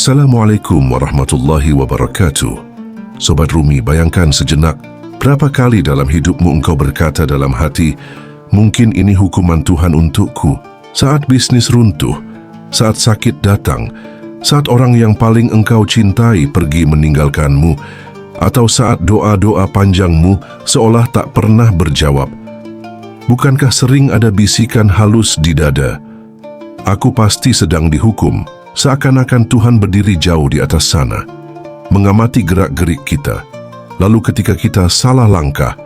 Assalamualaikum warahmatullahi wabarakatuh. Sobat Rumi, bayangkan sejenak, berapa kali dalam hidupmu engkau berkata dalam hati, mungkin ini hukuman Tuhan untukku. Saat bisnis runtuh, saat sakit datang, saat orang yang paling engkau cintai pergi meninggalkanmu, atau saat doa-doa panjangmu seolah tak pernah berjawab. Bukankah sering ada bisikan halus di dada? Aku pasti sedang dihukum. Seakan-akan Tuhan berdiri jauh di atas sana, mengamati gerak-gerik kita. Lalu ketika kita salah langkah,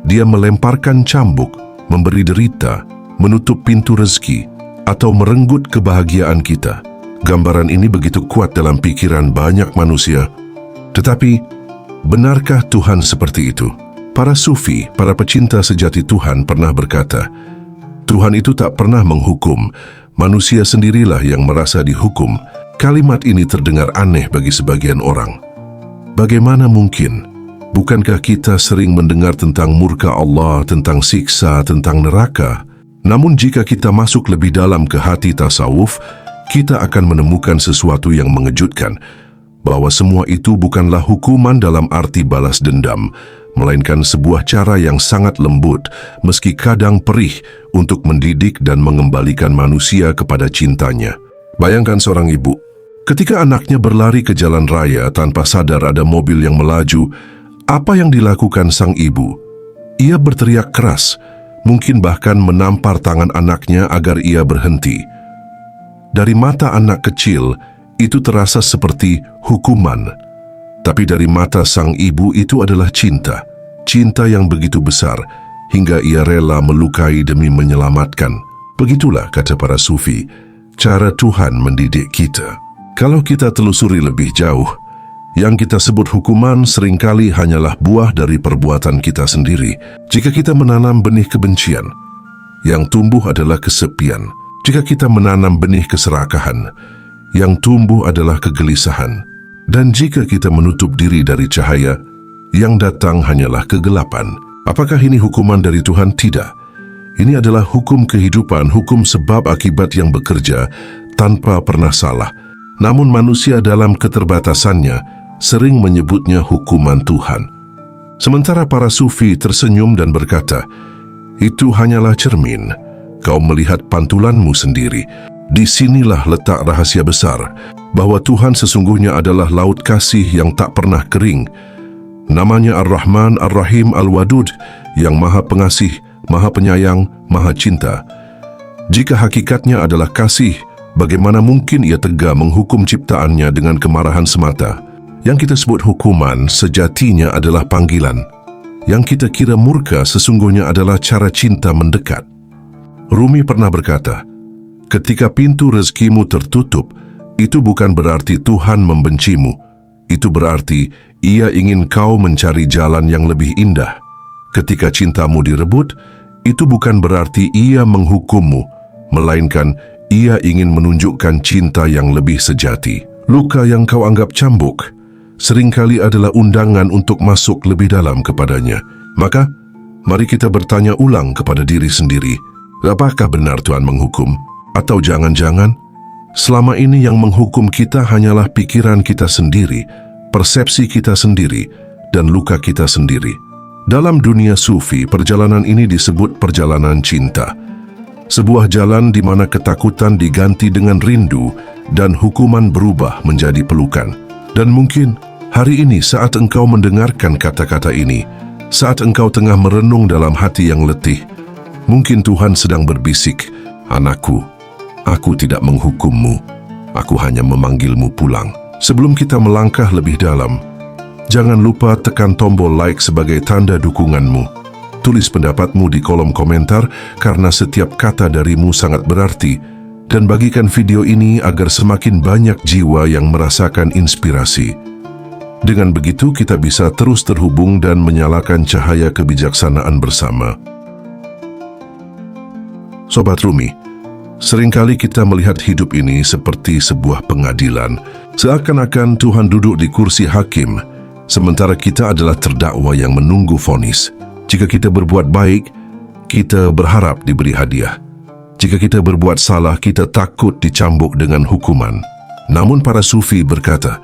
Dia melemparkan cambuk, memberi derita, menutup pintu rezeki, atau merenggut kebahagiaan kita. Gambaran ini begitu kuat dalam pikiran banyak manusia. Tetapi, benarkah Tuhan seperti itu? Para sufi, para pecinta sejati Tuhan pernah berkata, Tuhan itu tak pernah menghukum, manusia sendirilah yang merasa dihukum. Kalimat ini terdengar aneh bagi sebagian orang. Bagaimana mungkin? Bukankah kita sering mendengar tentang murka Allah, tentang siksa, tentang neraka? Namun jika kita masuk lebih dalam ke hati tasawuf, kita akan menemukan sesuatu yang mengejutkan, bahwa semua itu bukanlah hukuman dalam arti balas dendam, melainkan sebuah cara yang sangat lembut, meski kadang perih, untuk mendidik dan mengembalikan manusia kepada cintanya. Bayangkan seorang ibu, ketika anaknya berlari ke jalan raya tanpa sadar ada mobil yang melaju, apa yang dilakukan sang ibu? Ia berteriak keras, mungkin bahkan menampar tangan anaknya agar ia berhenti. Dari mata anak kecil, itu terasa seperti hukuman. Tapi dari mata sang ibu itu adalah cinta. Cinta yang begitu besar, hingga ia rela melukai demi menyelamatkan. Begitulah, kata para sufi, cara Tuhan mendidik kita. Kalau kita telusuri lebih jauh, yang kita sebut hukuman seringkali hanyalah buah dari perbuatan kita sendiri. Jika kita menanam benih kebencian, yang tumbuh adalah kesepian. Jika kita menanam benih keserakahan, yang tumbuh adalah kegelisahan. Dan jika kita menutup diri dari cahaya, yang datang hanyalah kegelapan. Apakah ini hukuman dari Tuhan? Tidak. Ini adalah hukum kehidupan, hukum sebab akibat yang bekerja tanpa pernah salah. Namun manusia dalam keterbatasannya sering menyebutnya hukuman Tuhan. Sementara para sufi tersenyum dan berkata, itu hanyalah cermin. Kau melihat pantulanmu sendiri. Disinilah letak rahasia besar, bahwa Tuhan sesungguhnya adalah laut kasih yang tak pernah kering. Namanya Ar-Rahman, Ar-Rahim, Al-Wadud, yang maha pengasih, maha penyayang, maha cinta. Jika hakikatnya adalah kasih, bagaimana mungkin ia tega menghukum ciptaannya dengan kemarahan semata? Yang kita sebut hukuman sejatinya adalah panggilan. Yang kita kira murka sesungguhnya adalah cara cinta mendekat. Rumi pernah berkata, ketika pintu rezekimu tertutup, itu bukan berarti Tuhan membencimu. Itu berarti Ia ingin kau mencari jalan yang lebih indah. Ketika cintamu direbut, itu bukan berarti Ia menghukummu, melainkan Ia ingin menunjukkan cinta yang lebih sejati. Luka yang kau anggap cambuk, seringkali adalah undangan untuk masuk lebih dalam kepadanya. Maka, mari kita bertanya ulang kepada diri sendiri, apakah benar Tuhan menghukum? Atau jangan-jangan, selama ini yang menghukum kita hanyalah pikiran kita sendiri, persepsi kita sendiri, dan luka kita sendiri. Dalam dunia sufi, perjalanan ini disebut perjalanan cinta. Sebuah jalan di mana ketakutan diganti dengan rindu, dan hukuman berubah menjadi pelukan. Dan mungkin, hari ini saat engkau mendengarkan kata-kata ini, saat engkau tengah merenung dalam hati yang letih, mungkin Tuhan sedang berbisik, anakku, aku tidak menghukummu, aku hanya memanggilmu pulang. Sebelum kita melangkah lebih dalam, jangan lupa tekan tombol like sebagai tanda dukunganmu. Tulis pendapatmu di kolom komentar karena setiap kata darimu sangat berarti, dan bagikan video ini agar semakin banyak jiwa yang merasakan inspirasi. Dengan begitu kita bisa terus terhubung dan menyalakan cahaya kebijaksanaan bersama. Sobat Rumi, seringkali kita melihat hidup ini seperti sebuah pengadilan. Seakan-akan Tuhan duduk di kursi hakim, sementara kita adalah terdakwa yang menunggu vonis. Jika kita berbuat baik, kita berharap diberi hadiah. Jika kita berbuat salah, kita takut dicambuk dengan hukuman. Namun para sufi berkata,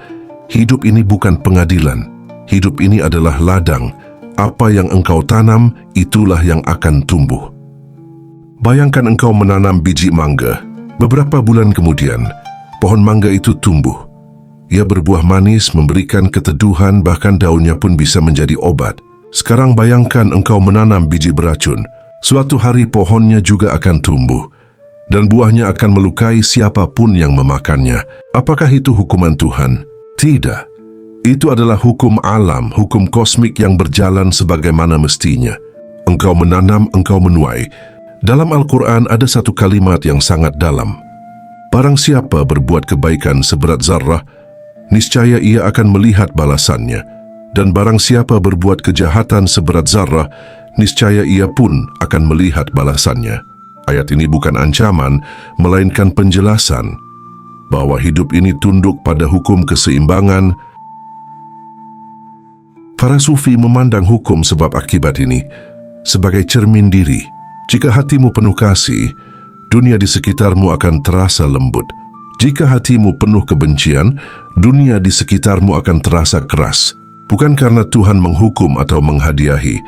hidup ini bukan pengadilan. Hidup ini adalah ladang. Apa yang engkau tanam, itulah yang akan tumbuh. Bayangkan engkau menanam biji mangga. Beberapa bulan kemudian, pohon mangga itu tumbuh. Ia berbuah manis, memberikan keteduhan, bahkan daunnya pun bisa menjadi obat. Sekarang bayangkan engkau menanam biji beracun. Suatu hari pohonnya juga akan tumbuh. Dan buahnya akan melukai siapapun yang memakannya. Apakah itu hukuman Tuhan? Tidak. Itu adalah hukum alam, hukum kosmik yang berjalan sebagaimana mestinya. Engkau menanam, engkau menuai. Dalam Al-Quran ada satu kalimat yang sangat dalam. Barang siapa berbuat kebaikan seberat zarrah, niscaya ia akan melihat balasannya. Dan barang siapa berbuat kejahatan seberat zarrah, niscaya ia pun akan melihat balasannya. Ayat ini bukan ancaman, melainkan penjelasan bahwa hidup ini tunduk pada hukum keseimbangan. Para sufi memandang hukum sebab akibat ini sebagai cermin diri. Jika hatimu penuh kasih, dunia di sekitarmu akan terasa lembut. Jika hatimu penuh kebencian, dunia di sekitarmu akan terasa keras. Bukan karena Tuhan menghukum atau menghadiahi,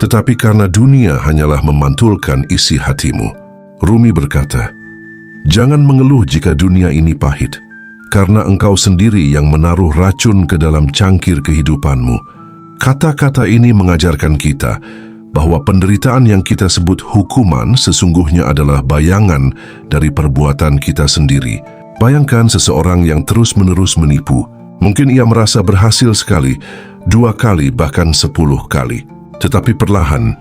tetapi karena dunia hanyalah memantulkan isi hatimu. Rumi berkata, jangan mengeluh jika dunia ini pahit, karena engkau sendiri yang menaruh racun ke dalam cangkir kehidupanmu. Kata-kata ini mengajarkan kita bahwa penderitaan yang kita sebut hukuman sesungguhnya adalah bayangan dari perbuatan kita sendiri. Bayangkan seseorang yang terus-menerus menipu. Mungkin ia merasa berhasil sekali, 2 kali, bahkan 10 kali. Tetapi perlahan,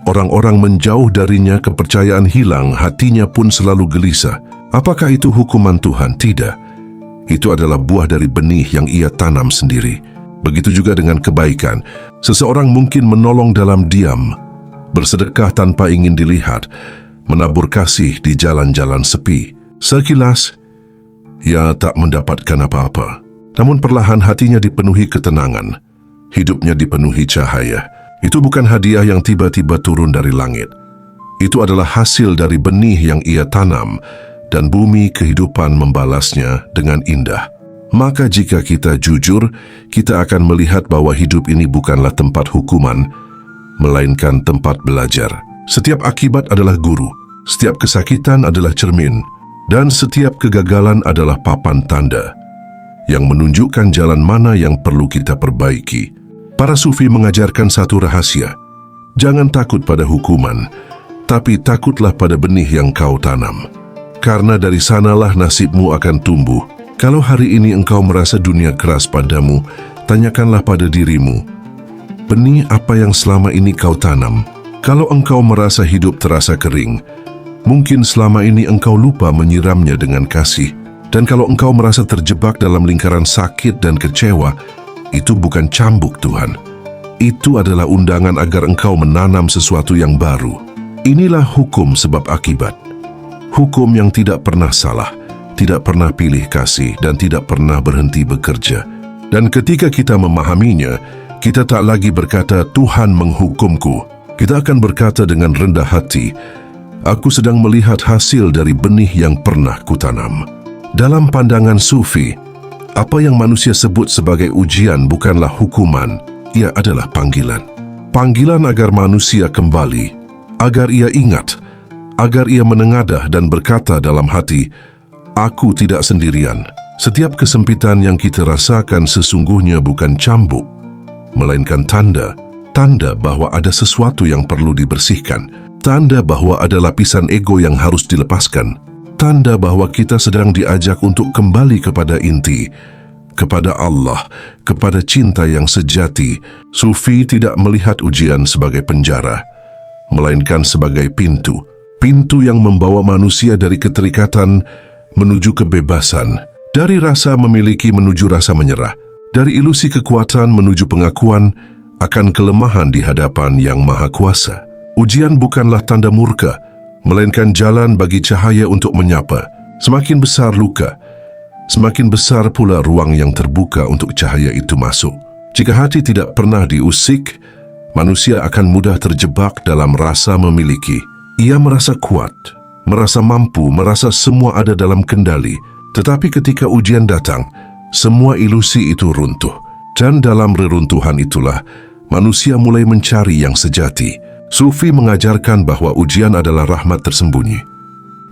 orang-orang menjauh darinya, kepercayaan hilang, hatinya pun selalu gelisah. Apakah itu hukuman Tuhan? Tidak. Itu adalah buah dari benih yang ia tanam sendiri. Begitu juga dengan kebaikan. Seseorang mungkin menolong dalam diam, bersedekah tanpa ingin dilihat, menabur kasih di jalan-jalan sepi. Sekilas, ia tak mendapatkan apa-apa. Namun perlahan hatinya dipenuhi ketenangan. Hidupnya dipenuhi cahaya. Itu bukan hadiah yang tiba-tiba turun dari langit. Itu adalah hasil dari benih yang ia tanam, dan bumi kehidupan membalasnya dengan indah. Maka jika kita jujur, kita akan melihat bahwa hidup ini bukanlah tempat hukuman, melainkan tempat belajar. Setiap akibat adalah guru, setiap kesakitan adalah cermin, dan setiap kegagalan adalah papan tanda yang menunjukkan jalan mana yang perlu kita perbaiki. Para sufi mengajarkan satu rahasia. Jangan takut pada hukuman, tapi takutlah pada benih yang kau tanam. Karena dari sanalah nasibmu akan tumbuh. Kalau hari ini engkau merasa dunia keras padamu, tanyakanlah pada dirimu, benih apa yang selama ini kau tanam? Kalau engkau merasa hidup terasa kering, mungkin selama ini engkau lupa menyiramnya dengan kasih. Dan kalau engkau merasa terjebak dalam lingkaran sakit dan kecewa, itu bukan cambuk Tuhan. Itu adalah undangan agar engkau menanam sesuatu yang baru. Inilah hukum sebab akibat. Hukum yang tidak pernah salah, tidak pernah pilih kasih, dan tidak pernah berhenti bekerja. Dan ketika kita memahaminya, kita tak lagi berkata, Tuhan menghukumku. Kita akan berkata dengan rendah hati, aku sedang melihat hasil dari benih yang pernah kutanam. Dalam pandangan sufi, apa yang manusia sebut sebagai ujian bukanlah hukuman, ia adalah panggilan. Panggilan agar manusia kembali, agar ia ingat, agar ia menengadah dan berkata dalam hati, aku tidak sendirian. Setiap kesempitan yang kita rasakan sesungguhnya bukan cambuk, melainkan tanda bahwa ada sesuatu yang perlu dibersihkan, tanda bahwa ada lapisan ego yang harus dilepaskan, tanda bahwa kita sedang diajak untuk kembali kepada inti, kepada Allah, kepada cinta yang sejati. Sufi tidak melihat ujian sebagai penjara, melainkan sebagai pintu. Pintu yang membawa manusia dari keterikatan menuju kebebasan, dari rasa memiliki menuju rasa menyerah, dari ilusi kekuatan menuju pengakuan akan kelemahan di hadapan Yang Maha Kuasa. Ujian bukanlah tanda murka, melainkan jalan bagi cahaya untuk menyapa. Semakin besar luka, semakin besar pula ruang yang terbuka untuk cahaya itu masuk. Jika hati tidak pernah diusik, manusia akan mudah terjebak dalam rasa memiliki. Ia merasa kuat, merasa mampu, merasa semua ada dalam kendali. Tetapi ketika ujian datang, semua ilusi itu runtuh. Dan dalam reruntuhan itulah, manusia mulai mencari yang sejati. Sufi mengajarkan bahwa ujian adalah rahmat tersembunyi.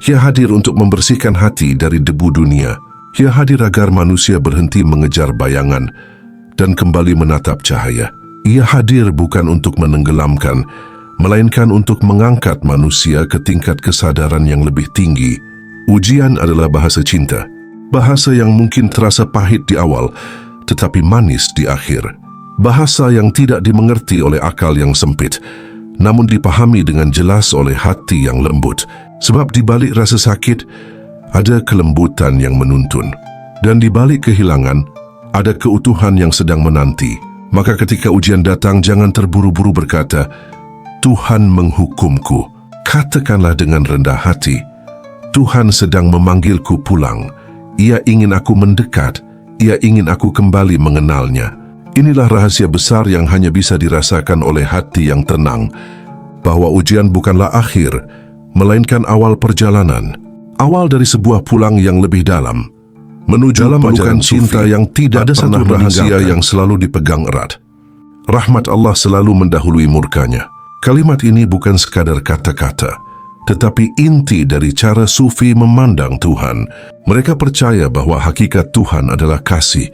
Ia hadir untuk membersihkan hati dari debu dunia. Ia hadir agar manusia berhenti mengejar bayangan dan kembali menatap cahaya. Ia hadir bukan untuk menenggelamkan, melainkan untuk mengangkat manusia ke tingkat kesadaran yang lebih tinggi. Ujian adalah bahasa cinta. Bahasa yang mungkin terasa pahit di awal, tetapi manis di akhir. Bahasa yang tidak dimengerti oleh akal yang sempit, namun dipahami dengan jelas oleh hati yang lembut. Sebab di balik rasa sakit, ada kelembutan yang menuntun. Dan di balik kehilangan, ada keutuhan yang sedang menanti. Maka ketika ujian datang, jangan terburu-buru berkata, Tuhan menghukumku. Katakanlah dengan rendah hati, Tuhan sedang memanggilku pulang. Ia ingin aku mendekat. Ia ingin aku kembali mengenalnya. Inilah rahasia besar yang hanya bisa dirasakan oleh hati yang tenang, bahwa ujian bukanlah akhir, melainkan awal perjalanan. Awal dari sebuah pulang yang lebih dalam, menuju dalam pelukan cinta yang tidak ada satu rahasia yang selalu dipegang erat. Rahmat Allah selalu mendahului murkanya. Kalimat ini bukan sekadar kata-kata, tetapi inti dari cara Sufi memandang Tuhan. Mereka percaya bahwa hakikat Tuhan adalah kasih,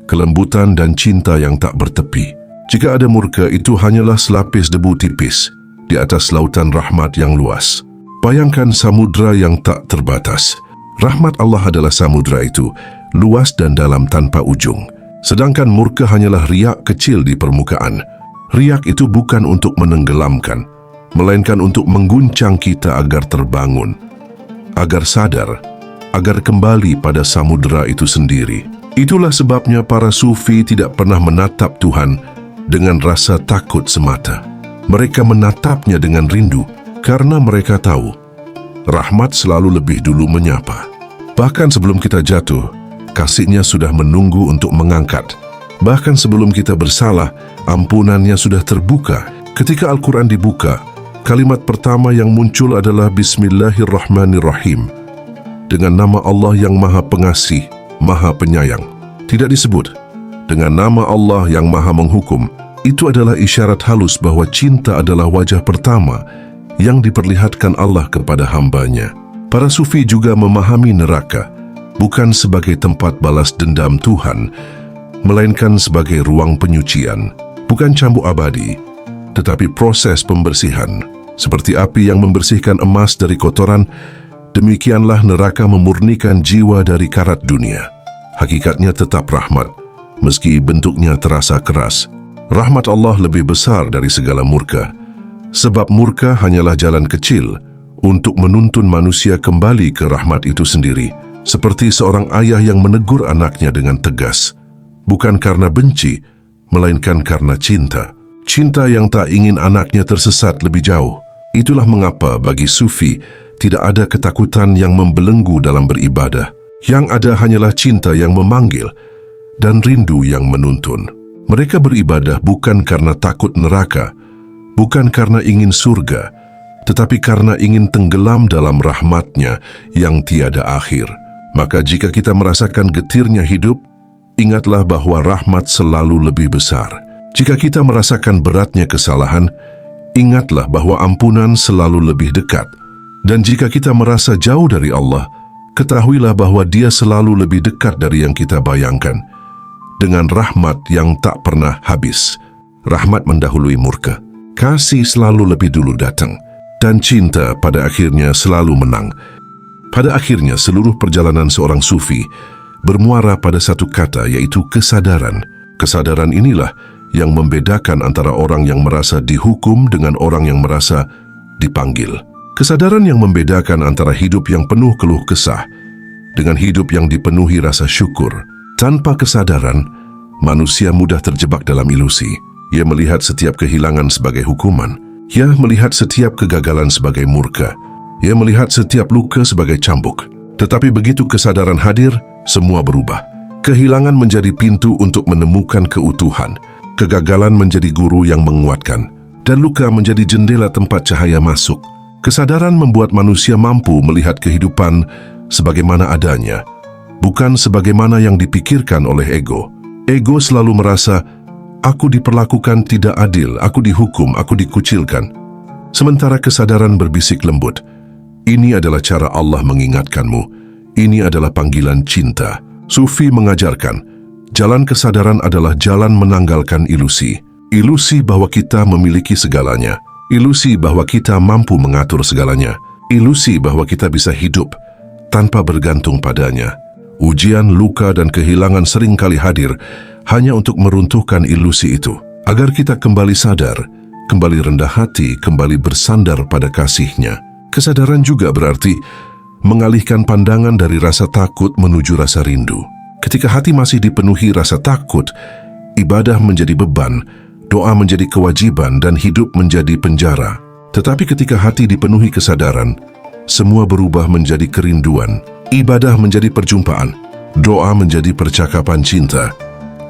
kelembutan dan cinta yang tak bertepi. Jika ada murka, itu hanyalah selapis debu tipis di atas lautan rahmat yang luas. Bayangkan samudra yang tak terbatas. Rahmat Allah adalah samudra itu, luas dan dalam tanpa ujung. Sedangkan murka hanyalah riak kecil di permukaan. Riak itu bukan untuk menenggelamkan, melainkan untuk mengguncang kita agar terbangun, agar sadar, agar kembali pada samudra itu sendiri. Itulah sebabnya para sufi tidak pernah menatap Tuhan dengan rasa takut semata. Mereka menatapnya dengan rindu, karena mereka tahu, rahmat selalu lebih dulu menyapa. Bahkan sebelum kita jatuh, kasih-Nya sudah menunggu untuk mengangkat. Bahkan sebelum kita bersalah, ampunannya sudah terbuka. Ketika Al-Quran dibuka, kalimat pertama yang muncul adalah Bismillahirrahmanirrahim. Dengan nama Allah yang Maha Pengasih, Maha Penyayang. Tidak disebut dengan nama Allah yang Maha Menghukum. Itu adalah isyarat halus bahwa cinta adalah wajah pertama yang diperlihatkan Allah kepada hambanya. Para sufi juga memahami neraka bukan sebagai tempat balas dendam Tuhan, melainkan sebagai ruang penyucian, bukan cambuk abadi, tetapi proses pembersihan. Seperti api yang membersihkan emas dari kotoran, demikianlah neraka memurnikan jiwa dari karat dunia. Hakikatnya tetap rahmat, meski bentuknya terasa keras. Rahmat Allah lebih besar dari segala murka, sebab murka hanyalah jalan kecil untuk menuntun manusia kembali ke rahmat itu sendiri. Seperti seorang ayah yang menegur anaknya dengan tegas, bukan karena benci, melainkan karena cinta. Cinta yang tak ingin anaknya tersesat lebih jauh. Itulah mengapa bagi sufi tidak ada ketakutan yang membelenggu dalam beribadah. Yang ada hanyalah cinta yang memanggil dan rindu yang menuntun. Mereka beribadah bukan karena takut neraka, bukan karena ingin surga, tetapi karena ingin tenggelam dalam rahmat-Nya yang tiada akhir. Maka jika kita merasakan getirnya hidup, ingatlah bahwa rahmat selalu lebih besar. Jika kita merasakan beratnya kesalahan, ingatlah bahwa ampunan selalu lebih dekat. Dan jika kita merasa jauh dari Allah, ketahuilah bahwa Dia selalu lebih dekat dari yang kita bayangkan. Dengan rahmat yang tak pernah habis, rahmat mendahului murka. Kasih selalu lebih dulu datang, dan cinta pada akhirnya selalu menang. Pada akhirnya seluruh perjalanan seorang sufi bermuara pada satu kata, yaitu kesadaran. Kesadaran inilah yang membedakan antara orang yang merasa dihukum dengan orang yang merasa dipanggil. Kesadaran yang membedakan antara hidup yang penuh keluh kesah dengan hidup yang dipenuhi rasa syukur. Tanpa kesadaran, manusia mudah terjebak dalam ilusi. Ia melihat setiap kehilangan sebagai hukuman. Ia melihat setiap kegagalan sebagai murka. Ia melihat setiap luka sebagai cambuk. Tetapi begitu kesadaran hadir, semua berubah. Kehilangan menjadi pintu untuk menemukan keutuhan. Kegagalan menjadi guru yang menguatkan. Dan luka menjadi jendela tempat cahaya masuk. Kesadaran membuat manusia mampu melihat kehidupan sebagaimana adanya, bukan sebagaimana yang dipikirkan oleh ego. Ego selalu merasa, aku diperlakukan tidak adil, aku dihukum, aku dikucilkan. Sementara kesadaran berbisik lembut, ini adalah cara Allah mengingatkanmu, ini adalah panggilan cinta. Sufi mengajarkan, jalan kesadaran adalah jalan menanggalkan ilusi. Ilusi bahwa kita memiliki segalanya, ilusi bahwa kita mampu mengatur segalanya, ilusi bahwa kita bisa hidup tanpa bergantung padanya. Ujian, luka, dan kehilangan seringkali hadir hanya untuk meruntuhkan ilusi itu, agar kita kembali sadar, kembali rendah hati, kembali bersandar pada kasih-Nya. Kesadaran juga berarti mengalihkan pandangan dari rasa takut menuju rasa rindu. Ketika hati masih dipenuhi rasa takut, ibadah menjadi beban, doa menjadi kewajiban, dan hidup menjadi penjara. Tetapi ketika hati dipenuhi kesadaran, semua berubah menjadi kerinduan. Ibadah menjadi perjumpaan, doa menjadi percakapan cinta,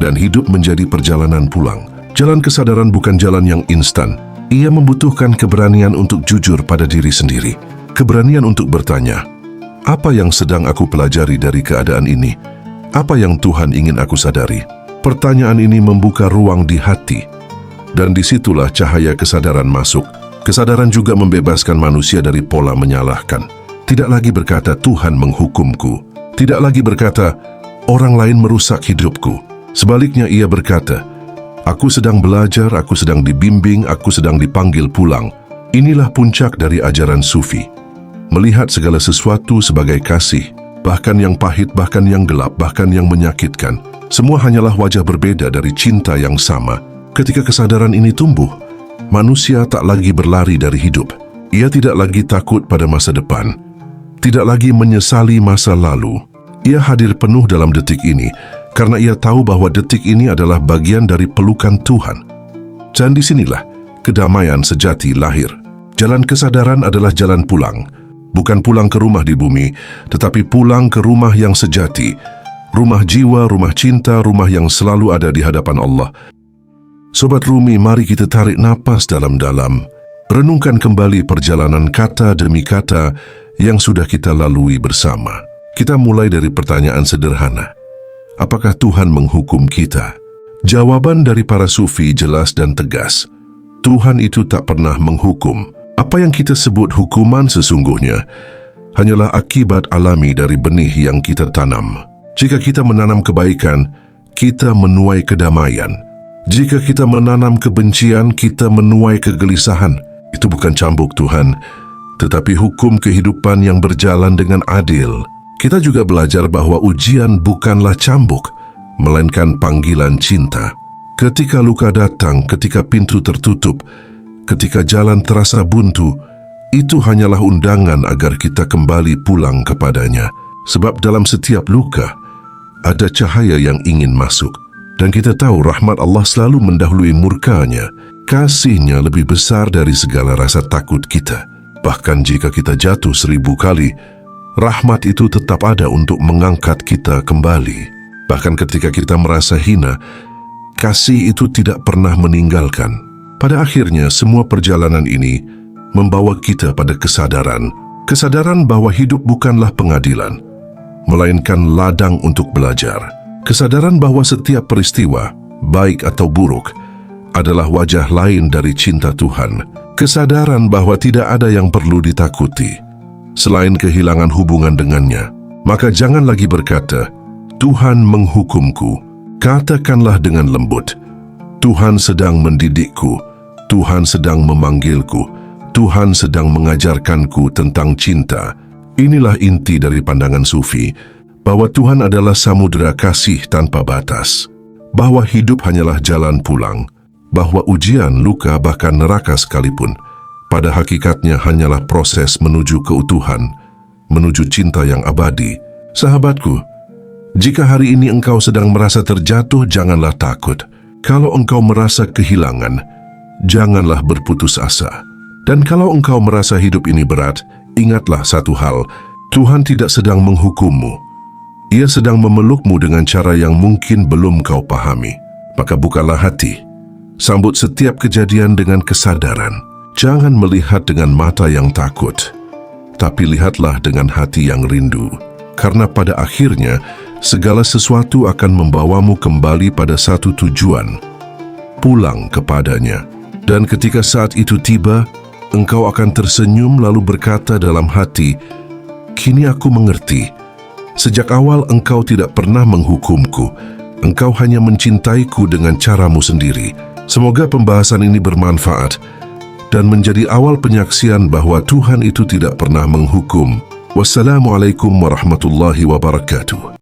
dan hidup menjadi perjalanan pulang. Jalan kesadaran bukan jalan yang instan. Ia membutuhkan keberanian untuk jujur pada diri sendiri. Keberanian untuk bertanya, apa yang sedang aku pelajari dari keadaan ini? Apa yang Tuhan ingin aku sadari? Pertanyaan ini membuka ruang di hati, dan disitulah cahaya kesadaran masuk. Kesadaran juga membebaskan manusia dari pola menyalahkan. Tidak lagi berkata, Tuhan menghukumku. Tidak lagi berkata, orang lain merusak hidupku. Sebaliknya ia berkata, aku sedang belajar, aku sedang dibimbing, aku sedang dipanggil pulang. Inilah puncak dari ajaran Sufi. Melihat segala sesuatu sebagai kasih, bahkan yang pahit, bahkan yang gelap, bahkan yang menyakitkan. Semua hanyalah wajah berbeda dari cinta yang sama. Ketika kesadaran ini tumbuh, manusia tak lagi berlari dari hidup. Ia tidak lagi takut pada masa depan. Tidak lagi menyesali masa lalu. Ia hadir penuh dalam detik ini karena ia tahu bahwa detik ini adalah bagian dari pelukan Tuhan. Dan disinilah kedamaian sejati lahir. Jalan kesadaran adalah jalan pulang. Bukan pulang ke rumah di bumi, tetapi pulang ke rumah yang sejati. Rumah jiwa, rumah cinta, rumah yang selalu ada di hadapan Allah. Sobat Rumi, mari kita tarik napas dalam-dalam. Renungkan kembali perjalanan kata demi kata yang sudah kita lalui bersama. Kita mulai dari pertanyaan sederhana. Apakah Tuhan menghukum kita? Jawaban dari para sufi jelas dan tegas. Tuhan itu tak pernah menghukum. Apa yang kita sebut hukuman sesungguhnya hanyalah akibat alami dari benih yang kita tanam. Jika kita menanam kebaikan, kita menuai kedamaian. Jika kita menanam kebencian, kita menuai kegelisahan. Itu bukan cambuk Tuhan, tetapi hukum kehidupan yang berjalan dengan adil. Kita juga belajar bahwa ujian bukanlah cambuk, melainkan panggilan cinta. Ketika luka datang, ketika pintu tertutup, ketika jalan terasa buntu, itu hanyalah undangan agar kita kembali pulang kepadanya. Sebab dalam setiap luka, ada cahaya yang ingin masuk. Dan kita tahu rahmat Allah selalu mendahului murkanya. Kasih-Nya lebih besar dari segala rasa takut kita. Bahkan jika kita jatuh 1000 kali, rahmat itu tetap ada untuk mengangkat kita kembali. Bahkan ketika kita merasa hina, kasih itu tidak pernah meninggalkan. Pada akhirnya, semua perjalanan ini membawa kita pada kesadaran. Kesadaran bahwa hidup bukanlah pengadilan, melainkan ladang untuk belajar. Kesadaran bahwa setiap peristiwa, baik atau buruk, adalah wajah lain dari cinta Tuhan. Kesadaran bahwa tidak ada yang perlu ditakuti selain kehilangan hubungan dengannya. Maka jangan lagi berkata, Tuhan menghukumku. Katakanlah dengan lembut, Tuhan sedang mendidikku, Tuhan sedang memanggilku, Tuhan sedang mengajarkanku tentang cinta. Inilah inti dari pandangan Sufi, bahwa Tuhan adalah samudera kasih tanpa batas, bahwa hidup hanyalah jalan pulang, bahwa ujian, luka, bahkan neraka sekalipun, pada hakikatnya hanyalah proses menuju keutuhan, menuju cinta yang abadi. Sahabatku, jika hari ini engkau sedang merasa terjatuh, janganlah takut. Kalau engkau merasa kehilangan, janganlah berputus asa. Dan kalau engkau merasa hidup ini berat, ingatlah satu hal, Tuhan tidak sedang menghukummu. Ia sedang memelukmu dengan cara yang mungkin belum kau pahami. Maka bukalah hati. Sambut setiap kejadian dengan kesadaran. Jangan melihat dengan mata yang takut, tapi lihatlah dengan hati yang rindu. Karena pada akhirnya, segala sesuatu akan membawamu kembali pada satu tujuan, pulang kepadanya. Dan ketika saat itu tiba, engkau akan tersenyum lalu berkata dalam hati, "Kini aku mengerti. Sejak awal engkau tidak pernah menghukumku. Engkau hanya mencintaiku dengan caramu sendiri." Semoga pembahasan ini bermanfaat dan menjadi awal penyaksian bahwa Tuhan itu tidak pernah menghukum. Wassalamualaikum warahmatullahi wabarakatuh.